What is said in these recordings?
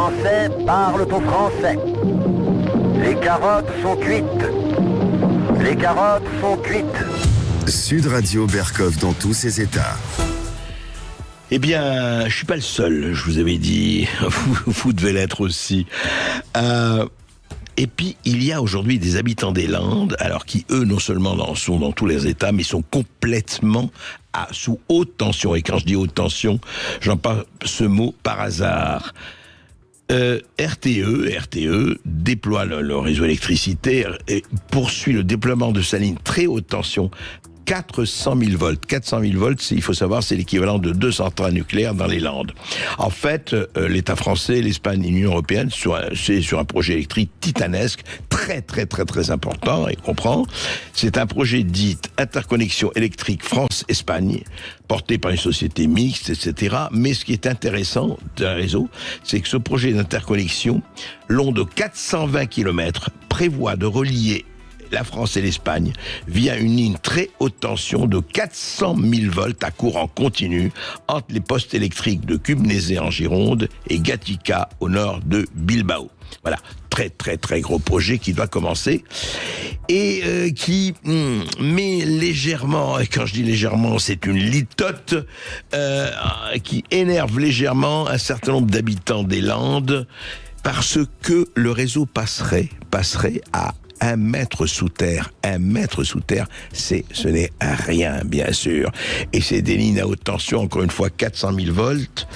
Français parlent au français. Les carottes sont cuites. Les carottes sont cuites. Sud Radio Berkov dans tous ses états. Eh bien, je suis pas le seul, je vous avais dit. Vous devez l'être aussi. Et puis, il y a aujourd'hui des habitants des Landes, alors qui, eux, non seulement sont dans tous les états, mais sont complètement sous haute tension. Et quand je dis haute tension, j'emploie ce mot par hasard. RTE déploie le réseau électricité et poursuit le déploiement de sa ligne très haute tension, 400 000 volts. 400 000 volts, il faut savoir, c'est l'équivalent de 2 centrales nucléaires dans les Landes. En fait, l'État français, l'Espagne et l'Union européenne, c'est sur un projet électrique titanesque, très important, et comprend. C'est un projet dit interconnexion électrique France-Espagne, porté par une société mixte, etc. Mais ce qui est intéressant d'un réseau, c'est que ce projet d'interconnexion, long de 420 km, prévoit de relier la France et l'Espagne via une ligne très haute tension de 400 000 volts à courant continu entre les postes électriques de Cubnezé en Gironde et Gatica au nord de Bilbao. Voilà, très gros projet qui doit commencer et qui met légèrement, et quand je dis légèrement, c'est une litote qui énerve légèrement un certain nombre d'habitants des Landes parce que le réseau passerait à 1 mètre sous terre. 1 mètre sous terre, ce n'est rien, bien sûr. Et c'est des lignes à haute tension, encore une fois, 400 000 volts.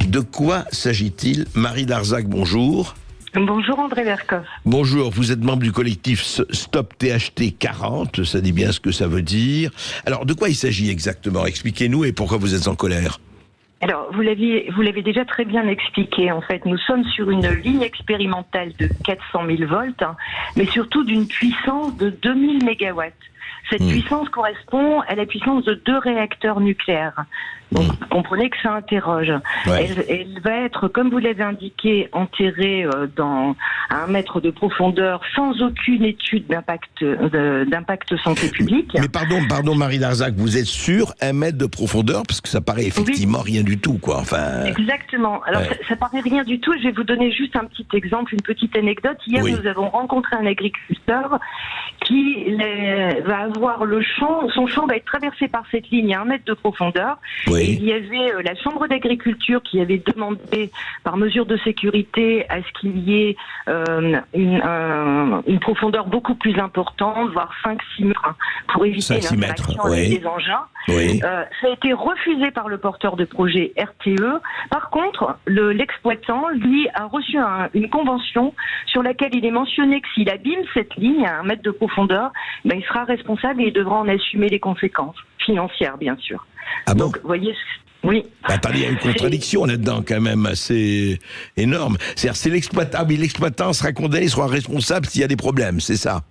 De quoi s'agit-il? Marie Darzac, bonjour. Bonjour André Berkov. Bonjour, vous êtes membre du collectif Stop THT 40, ça dit bien ce que ça veut dire. Alors, de quoi il s'agit exactement? Expliquez-nous et pourquoi vous êtes en colère. Alors, vous l'avez déjà très bien expliqué. En fait, nous sommes sur une ligne expérimentale de 400 000 volts, mais surtout d'une puissance de 2000 mégawatts. Cette puissance correspond à la puissance de 2 réacteurs nucléaires. Donc, vous comprenez que ça interroge. Ouais. Elle va être, comme vous l'avez indiqué, enterrée à 1 mètre de profondeur, sans aucune étude d'impact santé publique. Mais pardon, Marie Darzac, vous êtes sûr 1 mètre de profondeur, parce que ça paraît effectivement rien du tout, quoi. Enfin. Exactement. Alors, ça paraît rien du tout. Je vais vous donner juste un petit exemple, une petite anecdote. Hier, nous avons rencontré un agriculteur qui va avoir son champ va être traversé par cette ligne à 1 mètre de profondeur. Oui. Et il y avait la Chambre d'agriculture qui avait demandé, par mesure de sécurité, à ce qu'il y ait une profondeur beaucoup plus importante, voire 5-6 mètres, pour éviter l'interaction avec les engins. Oui. Ça a été refusé par le porteur de projet RTE. Par contre, l'exploitant, lui, a reçu une convention sur laquelle il est mentionné que s'il abîme cette ligne à 1 mètre de profondeur, il sera responsable et il devra en assumer les conséquences financières, bien sûr. Ah bon? Donc, vous voyez, oui. Attendez, il y a une contradiction là-dedans, quand même, assez énorme. C'est-à-dire, c'est l'exploitant, mais l'exploitant sera condamné, il sera responsable s'il y a des problèmes, c'est ça?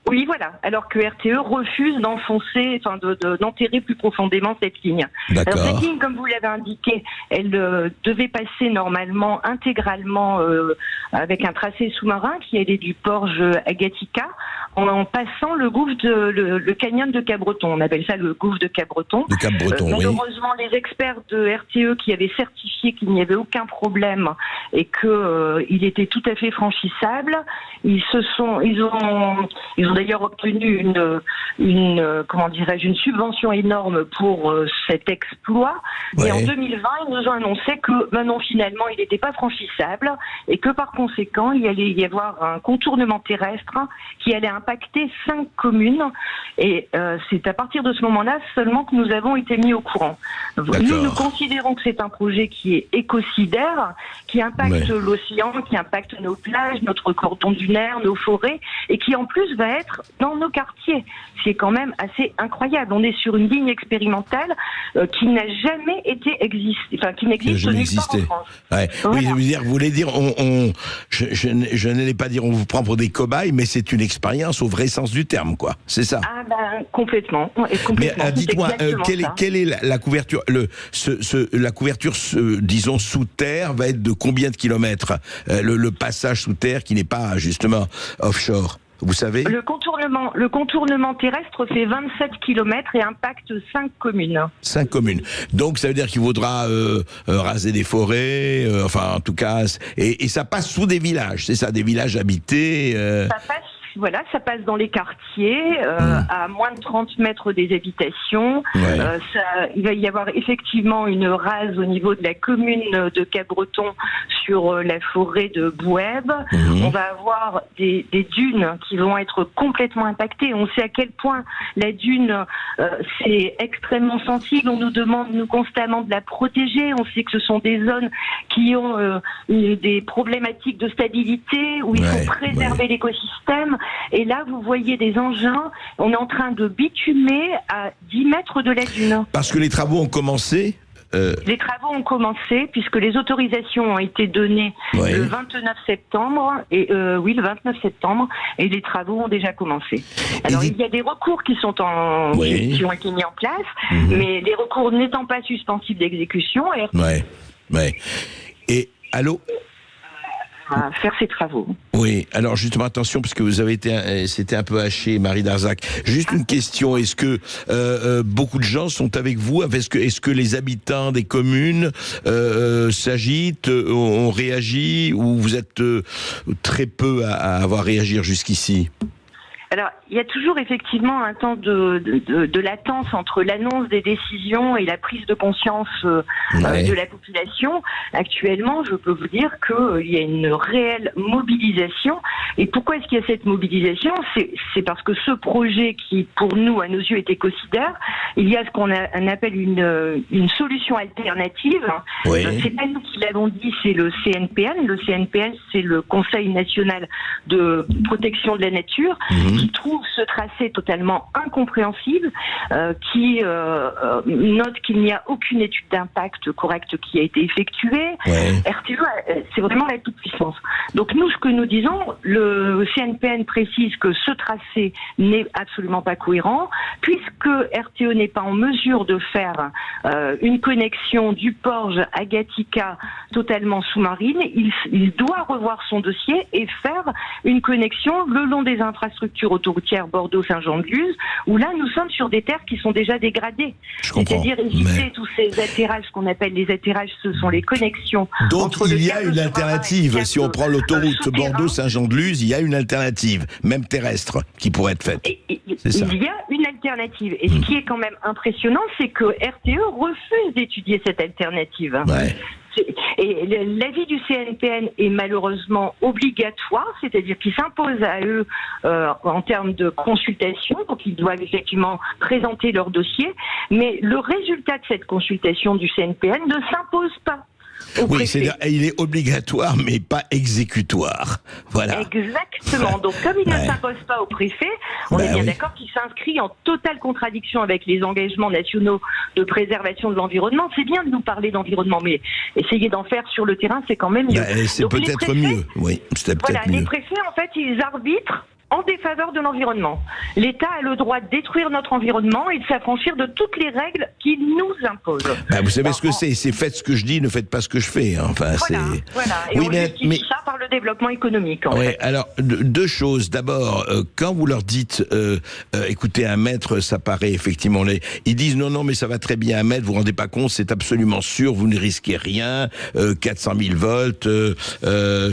Oui, voilà. Alors que RTE refuse d'enterrer plus profondément cette ligne. D'accord. Alors cette ligne, comme vous l'avez indiqué, elle devait passer normalement intégralement avec un tracé sous-marin qui allait du Porge à Gatica, en passant le canyon de Cap-Breton. On appelle ça le gouffre de Cap-Breton. De Cap-Breton, malheureusement, les experts de RTE qui avaient certifié qu'il n'y avait aucun problème et que il était tout à fait franchissable, ils ont d'ailleurs obtenu une subvention énorme pour cet exploit. Ouais. Et en 2020, ils nous ont annoncé que non, finalement, il n'était pas franchissable et que par conséquent, il allait y avoir un contournement terrestre qui allait impacter 5 communes. Et c'est à partir de ce moment-là seulement que nous avons été mis au courant. Nous considérons que c'est un projet qui est écocidaire, qui impacte l'océan, qui impacte nos plages, notre cordon dunaire, nos forêts, et qui en plus va être dans nos quartiers. C'est quand même assez incroyable. On est sur une ligne expérimentale qui n'a jamais qui n'existe nulle part en France. Ouais. Voilà. Oui, vous voulez dire, je n'allais pas dire on vous prend pour des cobayes, mais c'est une expérience au vrai sens du terme, quoi. C'est ça. Ah complètement. Mais dites-moi, quelle est la couverture la couverture, disons, sous terre va être de combien de kilomètres? Le passage sous terre qui n'est pas, justement, offshore? Vous savez? Le contournement terrestre fait 27 km et impacte 5 communes. 5 communes. Donc ça veut dire qu'il faudra raser des forêts, enfin en tout cas, et ça passe sous des villages, c'est ça, des villages habités. Ça passe dans les quartiers, à moins de 30 mètres des habitations. Ouais. Il va y avoir effectivement une rase au niveau de la commune de Cap-Breton sur la forêt de Bouèbe. On va avoir des dunes qui vont être complètement impactées. On sait à quel point la dune, c'est extrêmement sensible. On nous demande, nous, constamment de la protéger. On sait que ce sont des zones qui ont des problématiques de stabilité, où il faut préserver l'écosystème. Et là, vous voyez des engins, on est en train de bitumer à 10 mètres de la dune. Parce que les travaux ont commencé Les travaux ont commencé, puisque les autorisations ont été données le 29 septembre, et le 29 septembre, et les travaux ont déjà commencé. Alors, il y a des recours qui sont qui ont été mis en place, mais les recours n'étant pas suspensifs d'exécution, Et allô? À faire ces travaux. Oui, alors justement attention parce que vous avez été, c'était un peu haché, Marie Darzac. Juste une question, est-ce que beaucoup de gens sont avec vous? Est-ce que les habitants des communes s'agitent, ont réagi, ou vous êtes très peu à avoir réagi jusqu'ici? Alors, il y a toujours effectivement un temps de latence entre l'annonce des décisions et la prise de conscience de la population. Actuellement, je peux vous dire qu'il y a une réelle mobilisation. Et pourquoi est-ce qu'il y a cette mobilisation? C'est parce que ce projet qui, pour nous, à nos yeux, est écocidaire, il y a ce qu'on appelle une solution alternative. C'est pas nous qui l'avons dit, c'est le CNPN. Le CNPN, c'est le Conseil national de protection de la nature, qui trouve ce tracé totalement incompréhensible, qui note qu'il n'y a aucune étude d'impact correcte qui a été effectuée. RTE, c'est vraiment la toute-puissance. Donc nous, ce que nous disons, le CNPN précise que ce tracé n'est absolument pas cohérent, puisque RTE n'est pas en mesure de faire une connexion du Porge à Gatica totalement sous-marine. Il doit revoir son dossier et faire une connexion le long des infrastructures autoroutières Bordeaux-Saint-Jean-de-Luz, où là, nous sommes sur des terres qui sont déjà dégradées. C'est-à-dire éviter tous ces atterrages, ce qu'on appelle les atterrages, ce sont les connexions. Donc il y a une alternative. Si on prend l'autoroute Bordeaux-Saint-Jean-de-Luz, il y a une alternative, même terrestre, qui pourrait être faite. Il y a une alternative. Et ce qui est quand même impressionnant, c'est que RTE refuse d'étudier cette alternative. Et l'avis du CNPN est malheureusement obligatoire, c'est-à-dire qu'il s'impose à eux en termes de consultation, donc ils doivent effectivement présenter leur dossier, mais le résultat de cette consultation du CNPN ne s'impose pas. Oui, c'est-à-dire il est obligatoire mais pas exécutoire. Voilà. Exactement. Donc comme il ne s'impose pas au préfet, on est bien d'accord qu'il s'inscrit en totale contradiction avec les engagements nationaux de préservation de l'environnement. C'est bien de nous parler d'environnement, mais essayer d'en faire sur le terrain, c'est quand même mieux. C'est peut-être mieux. Oui, c'est peut-être mieux. Les préfets, en fait, ils arbitrent en défaveur de l'environnement. L'État a le droit de détruire notre environnement et de s'affranchir de toutes les règles qu'il nous impose. Vous savez ce que c'est faites ce que je dis, ne faites pas ce que je fais. Enfin, Et on justifie ça par le développement économique. Alors, deux choses. D'abord, quand vous leur dites, écoutez, 1 mètre, ça paraît effectivement... Ils disent, non, mais ça va très bien, 1 mètre, vous vous rendez pas compte, c'est absolument sûr, vous ne risquez rien, 400 000 volts,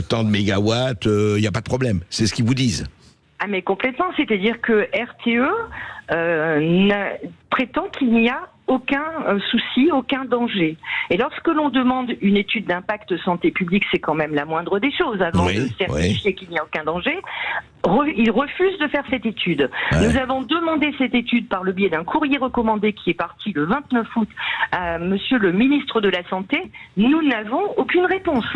tant de mégawatts, il n'y a pas de problème. C'est ce qu'ils vous disent. Ah mais complètement, c'est-à-dire que RTE prétend qu'il n'y a aucun souci, aucun danger. Et lorsque l'on demande une étude d'impact santé publique, c'est quand même la moindre des choses avant de certifier qu'il n'y a aucun danger. Il refuse de faire cette étude. Nous avons demandé cette étude par le biais d'un courrier recommandé qui est parti le 29 août à monsieur le ministre de la Santé. Nous n'avons aucune réponse.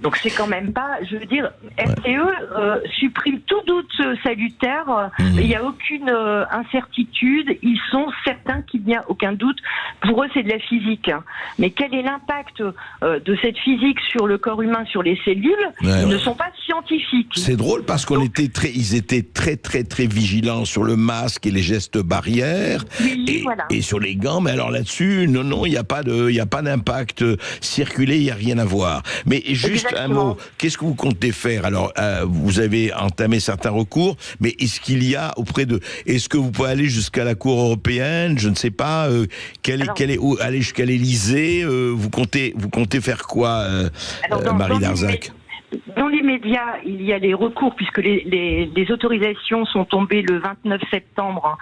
Donc c'est quand même pas, je veux dire, RTE supprime tout doute salutaire, il n'y a aucune incertitude, ils sont certains qu'il n'y a aucun doute. Pour eux, c'est de la physique. Mais quel est l'impact de cette physique sur le corps humain, sur les cellules? Ils ne sont pas scientifiques. C'est drôle parce qu'ils étaient très vigilants sur le masque et les gestes barrières et sur les gants. Mais alors là-dessus, non, il n'y a pas d'impact circulé, il n'y a rien à voir. Mais Et juste Exactement. un mot, qu'est-ce que vous comptez faire? Alors, vous avez entamé certains recours, mais est-ce qu'il y a auprès de... Est-ce que vous pouvez aller jusqu'à la Cour européenne? Je ne sais pas. Aller jusqu'à l'Élysée? Vous comptez faire quoi, Marie Darzac? Dans l'immédiat, il y a les recours puisque les autorisations sont tombées le 29 septembre.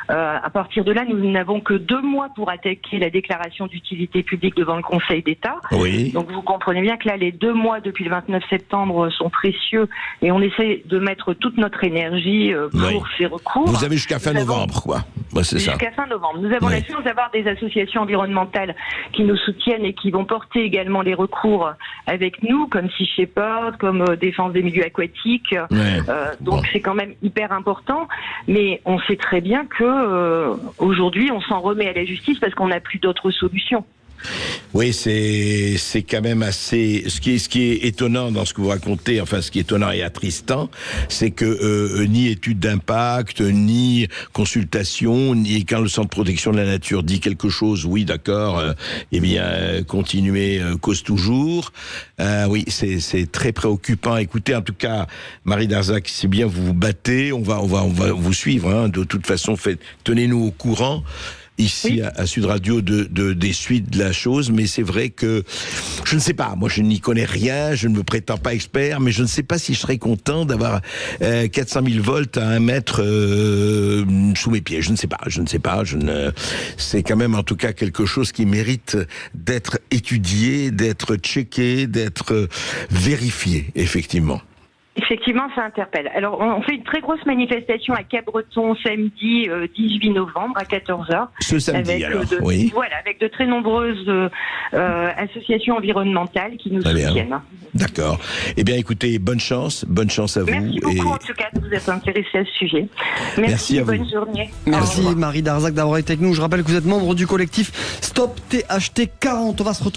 À partir de là, nous n'avons que 2 mois pour attaquer la déclaration d'utilité publique devant le Conseil d'État. Oui. Donc vous comprenez bien que là, les 2 mois depuis le 29 septembre sont précieux et on essaie de mettre toute notre énergie pour ces recours. Vous avez jusqu'à fin novembre, quoi. Ouais, c'est ça. Jusqu'à fin novembre. Nous avons la chance d'avoir des associations environnementales qui nous soutiennent et qui vont porter également les recours avec nous, comme Sea Shepherd, comme Défense des milieux aquatiques. Donc c'est quand même hyper important. Mais on sait très bien que aujourd'hui, on s'en remet à la justice parce qu'on n'a plus d'autres solutions. Oui, c'est quand même assez... Ce qui est étonnant dans ce que vous racontez, enfin ce qui est étonnant et attristant, c'est que ni étude d'impact, ni consultation, ni quand le Centre de protection de la nature dit quelque chose, oui d'accord, eh bien continuez cause toujours. Oui, c'est très préoccupant. Écoutez, en tout cas, Marie Darzac, c'est bien, vous vous battez, on va vous suivre, hein, de toute façon, tenez-nous au courant. Ici, à Sud Radio, des suites de la chose, mais c'est vrai que, je ne sais pas, moi je n'y connais rien, je ne me prétends pas expert, mais je ne sais pas si je serais content d'avoir 400 000 volts à 1 mètre sous mes pieds, je ne sais pas, c'est quand même en tout cas quelque chose qui mérite d'être étudié, d'être checké, d'être vérifié, effectivement. Effectivement, ça interpelle. Alors, on fait une très grosse manifestation à Capbreton samedi 18 novembre à 14h. Ce samedi, oui. Voilà, avec de très nombreuses associations environnementales qui nous soutiennent. D'accord. Eh bien, écoutez, bonne chance à vous. Merci beaucoup, en tout cas, de vous être intéressé à ce sujet. Merci à vous. Bonne journée. Merci Marie Darzac d'avoir été avec nous. Je rappelle que vous êtes membre du collectif Stop THT 40. On va se retrouver